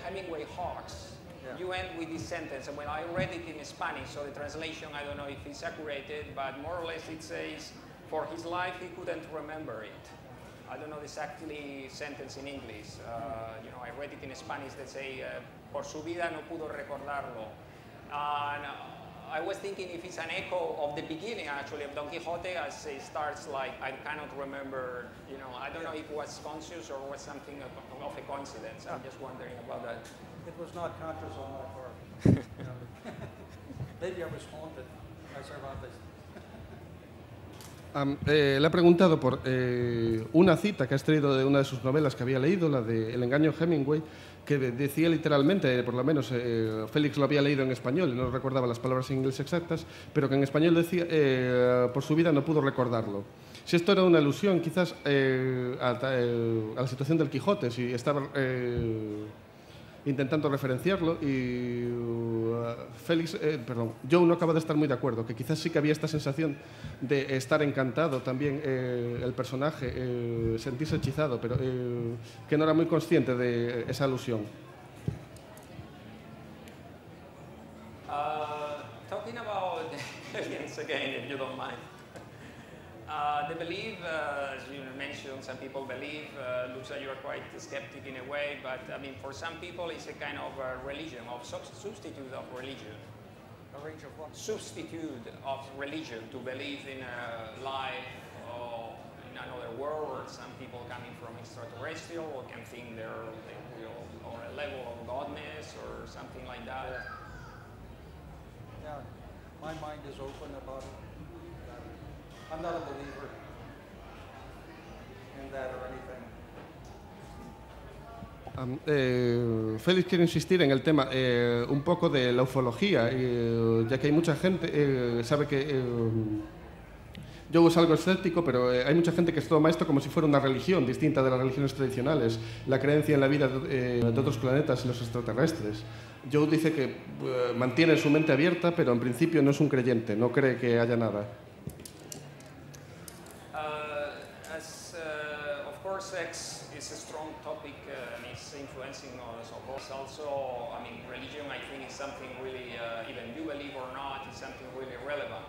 Hemingway Hawks. Yeah. You end with this sentence, and when I read it in Spanish, so the translation, I don't know if it's accurate, but more or less it says, for his life he couldn't remember it. I don't know exactly sentence in English. You know, I read it in Spanish that say, por su vida no pudo recordarlo. And I was thinking if it's an echo of the beginning, actually, of Don Quixote, as it starts like, I cannot remember, you know, I don't know if it was conscious or was something of a coincidence. I'm just wondering about that. It was not conscious on my part. You know. Maybe I was haunted by Cervantes. Le ha preguntado por una cita que ha extraído de una de sus novelas que había leído, la de El engaño Hemingway, que decía literalmente, por lo menos Félix lo había leído en español, no recordaba las palabras en inglés exactas, pero que en español decía, por su vida no pudo recordarlo. Si esto era una alusión quizás a la situación del Quijote, si estaba intentando referenciarlo y Joe no acaba de estar muy de acuerdo, que quizás sí que había esta sensación de estar encantado también el personaje, sentirse hechizado, pero que no era muy consciente de esa alusión. Talking about aliens again, if you don't mind. The belief, as you mentioned, some people believe, looks like you're quite skeptic in a way, but I mean, for some people it's a kind of religion, of substitute of religion. A range of what? Substitute of religion, to believe in a life or in another world, or some people coming from extraterrestrial, or can think they're or a level of godness or something like that. Yeah, my mind is open about it. I'm not a believer in that or anything. Félix quiere insistir en el tema un poco de la ufología, ya que hay mucha gente, sabe que Joe es algo escéptico, pero hay mucha gente que toma esto como si fuera una religión distinta de las religiones tradicionales, la creencia en la vida de otros planetas y los extraterrestres. Joe dice que mantiene su mente abierta, pero en principio no es un creyente, no cree que haya nada. Sex is a strong topic and it's influencing us all. Also, I mean, religion, I think, is something really, even you believe or not, is something really relevant.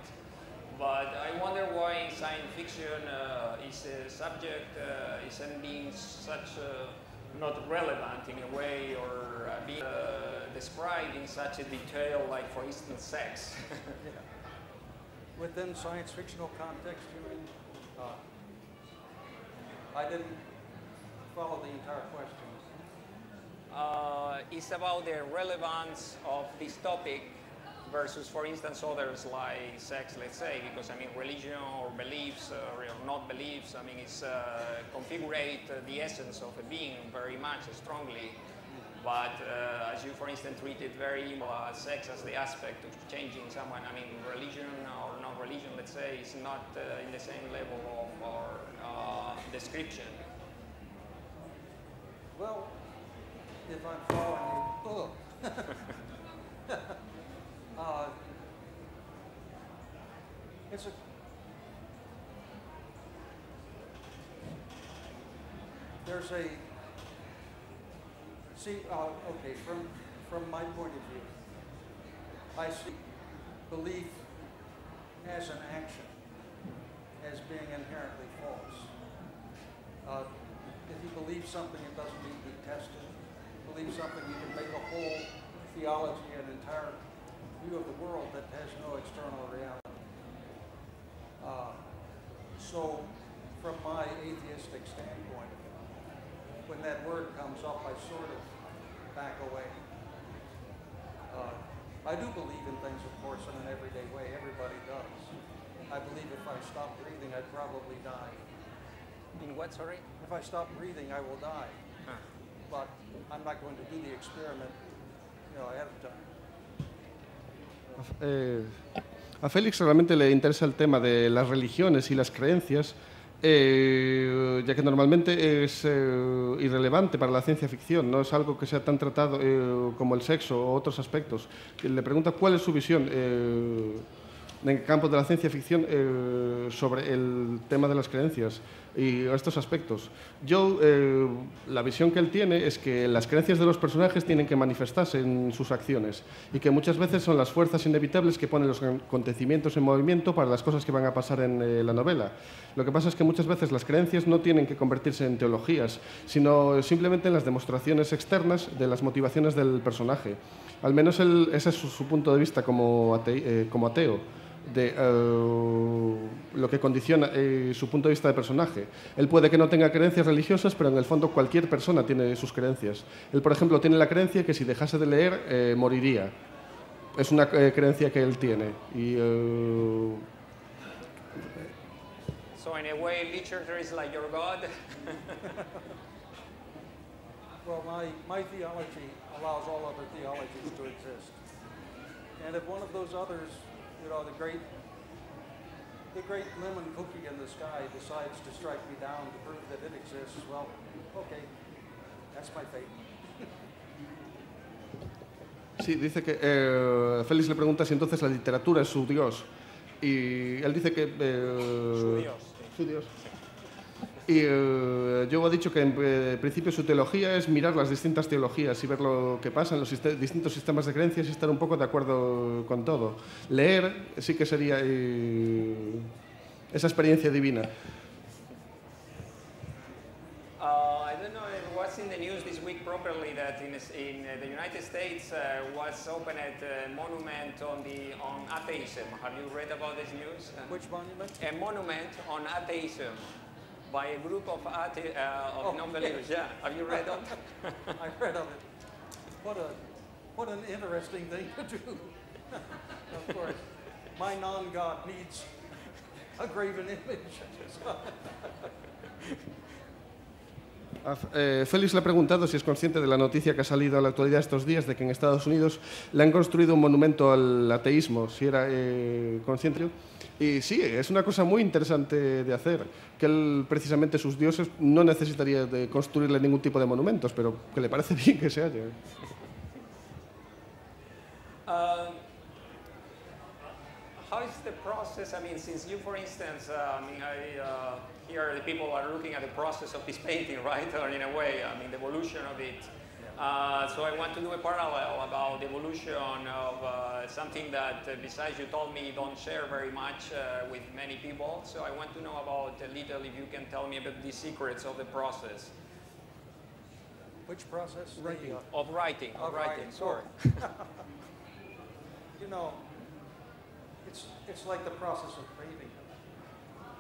But I wonder why in science fiction is a subject isn't being such not relevant in a way or being described in such a detail, like, for instance, sex. Yeah. Within science fictional context, you mean? I didn't follow the entire question. It's about the relevance of this topic versus, for instance, others like sex, let's say, because, I mean, religion or beliefs or not beliefs, I mean, it's configure the essence of a being very much strongly. But as you, for instance, treated very sex as the aspect of changing someone, I mean, religion or non-religion, let's say, is not in the same level of description. Well, if I'm following you, it's a there's a see okay from my point of view, I see belief as an action as being inherently false. if you believe something, it doesn't need to be tested. Believe something, you can make a whole theology, an entire view of the world that has no external reality. So, from my atheistic standpoint, when that word comes up, I sort of back away. I do believe in things, of course, in an everyday way. Everybody does. I believe if I stop breathing, I'd probably die. In what, sorry? If I stop breathing, I will die. But I'm not going to do the experiment, ahead of time. A Félix realmente le interesa el tema de las religiones y las creencias, ya que normalmente es irrelevante para la ciencia ficción, no es algo que sea tan tratado como el sexo o otros aspectos. Le pregunta cuál es su visión en el campo de la ciencia ficción sobre el tema de las creencias y estos aspectos. Joe, la visión que él tiene es que las creencias de los personajes tienen que manifestarse en sus acciones y que muchas veces son las fuerzas inevitables que ponen los acontecimientos en movimiento para las cosas que van a pasar en la novela. Lo que pasa es que muchas veces las creencias no tienen que convertirse en teologías, sino simplemente en las demostraciones externas de las motivaciones del personaje. Al menos ese es su punto de vista como ateo. De lo que condiciona su punto de vista de personaje. Él puede que no tenga creencias religiosas, pero en el fondo cualquier persona tiene sus creencias. Él, por ejemplo, tiene la creencia que si dejase de leer, moriría. Es una creencia que él tiene. Y, So in a way, literature is like your God. Well, my theology allows all other theologies to exist. And if one of those others, the great lemon cookie in the sky decides to strike me down to prove that it exists, well, okay, that's my fate. Sí, dice que Félix le pregunta si entonces la literatura es su Dios. Y él dice que... Su Dios. Su Dios. Y Joe ha dicho que en principio su teología es mirar las distintas teologías y ver lo que pasa en los distintos sistemas de creencias y estar un poco de acuerdo con todo. Leer sí que sería esa experiencia divina. I don't know, it was in the news this week properly that in the United States was opened a monument on atheism. Have you read about this news? Which monument? A monument on atheism. By a group of non-believers, yeah. Have you read of it? I read of it. What an interesting thing to do. Of course, my non-God needs a graven image. Félix le ha preguntado si es consciente de la noticia que ha salido a la actualidad estos días de que en Estados Unidos le han construido un monumento al ateísmo, si era consciente. Y sí, es una cosa muy interesante de hacer, que él, precisamente sus dioses, no necesitaría de construirle ningún tipo de monumentos, pero que le parece bien que se haya. How is the process? I mean, since you, for instance, here the people are looking at the process of this painting, right? Or in a way, the evolution of it. So I want to do a parallel about the evolution of something that, besides you told me, you don't share very much with many people. So I want to know about a little, if you can tell me about the secrets of the process. Which process? Writing. Of writing. Sorry. It's like the process of painting.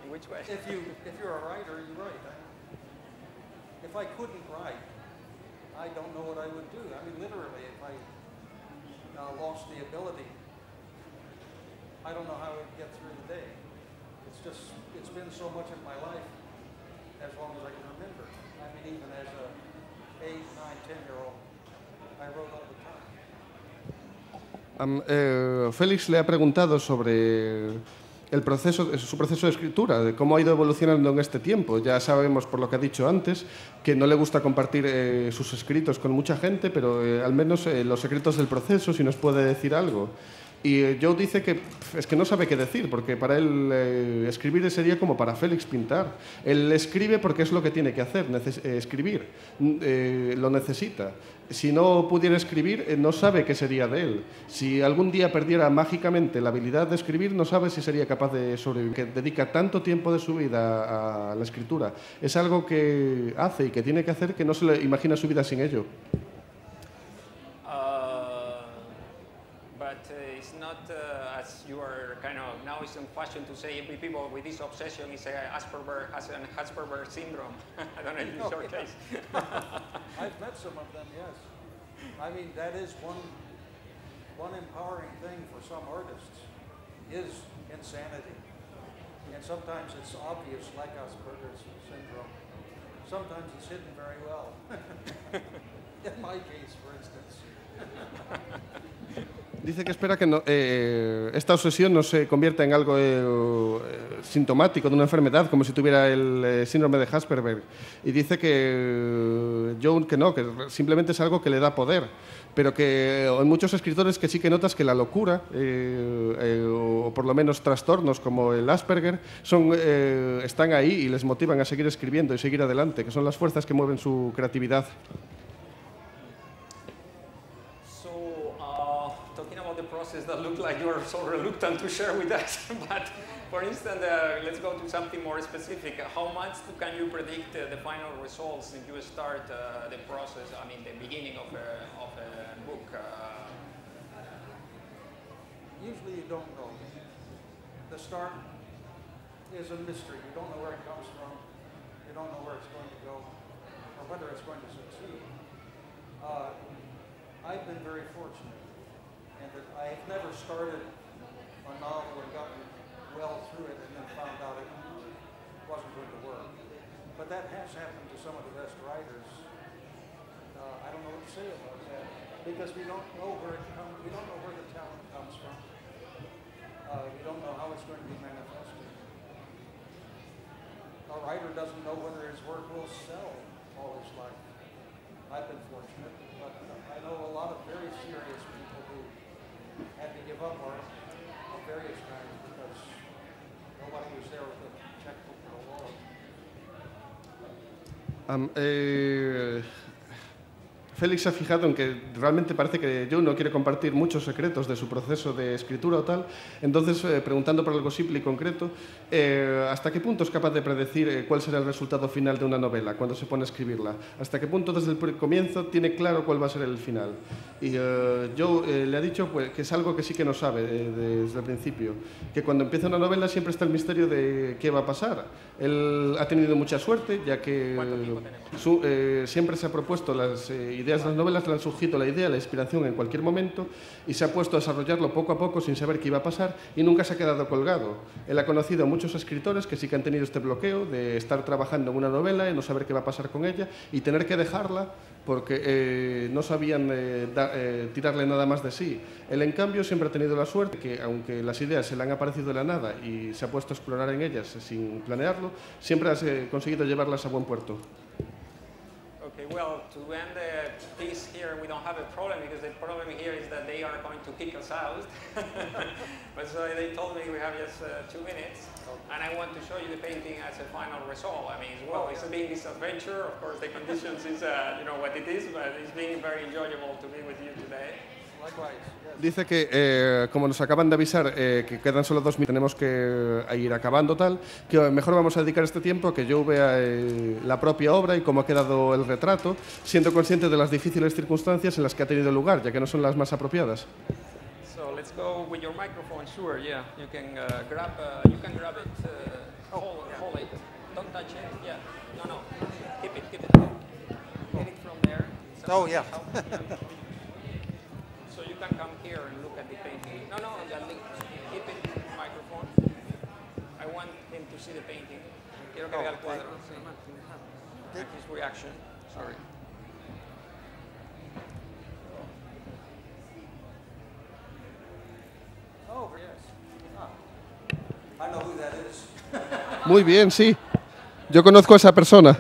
In which way? If you're a writer, you write. If I couldn't write, I don't know what I would do. I mean, literally, if I lost the ability, I don't know how I'd get through the day. It's been so much of my life, as long as I can remember. I mean, even as a 8, 9, 10-year-old, I wrote all the time. Félix le ha preguntado sobre su proceso de escritura, de cómo ha ido evolucionando en este tiempo. Ya sabemos, por lo que ha dicho antes, que no le gusta compartir sus escritos con mucha gente, pero al menos los secretos del proceso, si nos puede decir algo. Y Joe dice que es que no sabe qué decir, porque para él escribir sería como para Félix pintar. Él escribe porque es lo que tiene que hacer, escribir, lo necesita. Si no pudiera escribir, no sabe qué sería de él. Si algún día perdiera mágicamente la habilidad de escribir, no sabe si sería capaz de sobrevivir. Que dedica tanto tiempo de su vida a la escritura. Es algo que hace y que tiene que hacer que no se le imagina su vida sin ello. It's not as you are kind of now it's in fashion to say every people with this obsession is Asperger has an Asperger syndrome. I don't know if it's your case. I've met some of them, yes. I mean, that is one empowering thing for some artists is insanity. And sometimes it's obvious, like Asperger's syndrome. Sometimes it's hidden very well. In my case, for instance. Dice que espera que esta obsesión no se convierta en algo sintomático de una enfermedad, como si tuviera el síndrome de Asperger. Y dice que Joe que no, que simplemente es algo que le da poder, pero que hay muchos escritores que sí que notas que la locura, o por lo menos trastornos como el Asperger, están ahí y les motivan a seguir escribiendo y seguir adelante, que son las fuerzas que mueven su creatividad. That look like you're so reluctant to share with us, but for instance, let's go to something more specific. How much can you predict the final results if you start the process, I mean the beginning of a book? Usually you don't know. The start is a mystery. You don't know where it comes from. You don't know where it's going to go or whether it's going to succeed. I've been very fortunate. That I've never started a novel and gotten well through it and then found out it wasn't going to work. But that has happened to some of the best writers. I don't know what to say about that because we don't know where it comes. We don't know where the talent comes from. We don't know how it's going to be manifested. A writer doesn't know whether his work will sell all his life. I've been fortunate, but I know a lot of very serious people who had to give up art of various kinds because nobody was there with a checkbook or a wallet. Félix se ha fijado en que realmente parece que Joe no quiere compartir muchos secretos de su proceso de escritura o tal, entonces preguntando por algo simple y concreto, ¿hasta qué punto es capaz de predecir cuál será el resultado final de una novela cuando se pone a escribirla? ¿Hasta qué punto desde el comienzo tiene claro cuál va a ser el final? Y Joe le ha dicho pues, que es algo que sí que no sabe desde el principio, que cuando empieza una novela siempre está el misterio de qué va a pasar. Él ha tenido mucha suerte, ya que siempre se ha propuesto las ideas de las novelas, le han surgido la idea, la inspiración en cualquier momento y se ha puesto a desarrollarlo poco a poco sin saber qué iba a pasar y nunca se ha quedado colgado. Él ha conocido a muchos escritores que sí que han tenido este bloqueo de estar trabajando en una novela y no saber qué va a pasar con ella y tener que dejarla porque no sabían tirarle nada más de sí. Él, en cambio, siempre ha tenido la suerte que, aunque las ideas se le han aparecido de la nada y se ha puesto a explorar en ellas sin planearlo, siempre ha conseguido llevarlas a buen puerto. Okay, well, to end the piece here, we don't have a problem because the problem here is that they are going to kick us out. But so they told me we have just 2 minutes, and I want to show you the painting as a final result. I mean, well, it's been this adventure. Of course, the conditions is, you know what it is, but it's been very enjoyable to be with you today. Dice que, como nos acaban de avisar, que quedan solo 2 minutos, tenemos que ir acabando tal, que mejor vamos a dedicar este tiempo a que yo vea la propia obra y cómo ha quedado el retrato, siendo consciente de las difíciles circunstancias en las que ha tenido lugar, ya que no son las más apropiadas. So let's go with your microphone, sure, yeah. You can grab it, hold it. Don't touch it, yeah. No, keep it. Get it from there. Oh, yeah. So you can come here and look at the painting. No, keep it, microphone. I want him to see the painting. Quiero que vea el cuadro. And his reaction, sorry. Oh, yes. I know who that is. Muy bien, sí. Yo conozco a esa persona.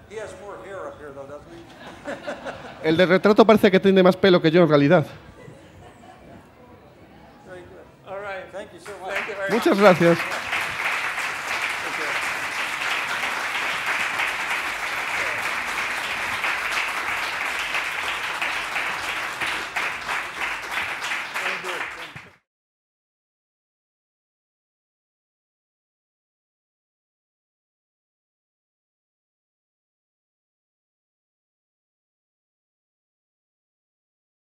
He has more hair up here, though, doesn't he? El de retrato parece que tiene más pelo que yo en realidad. you so much. Thank you very Muchas much. gracias.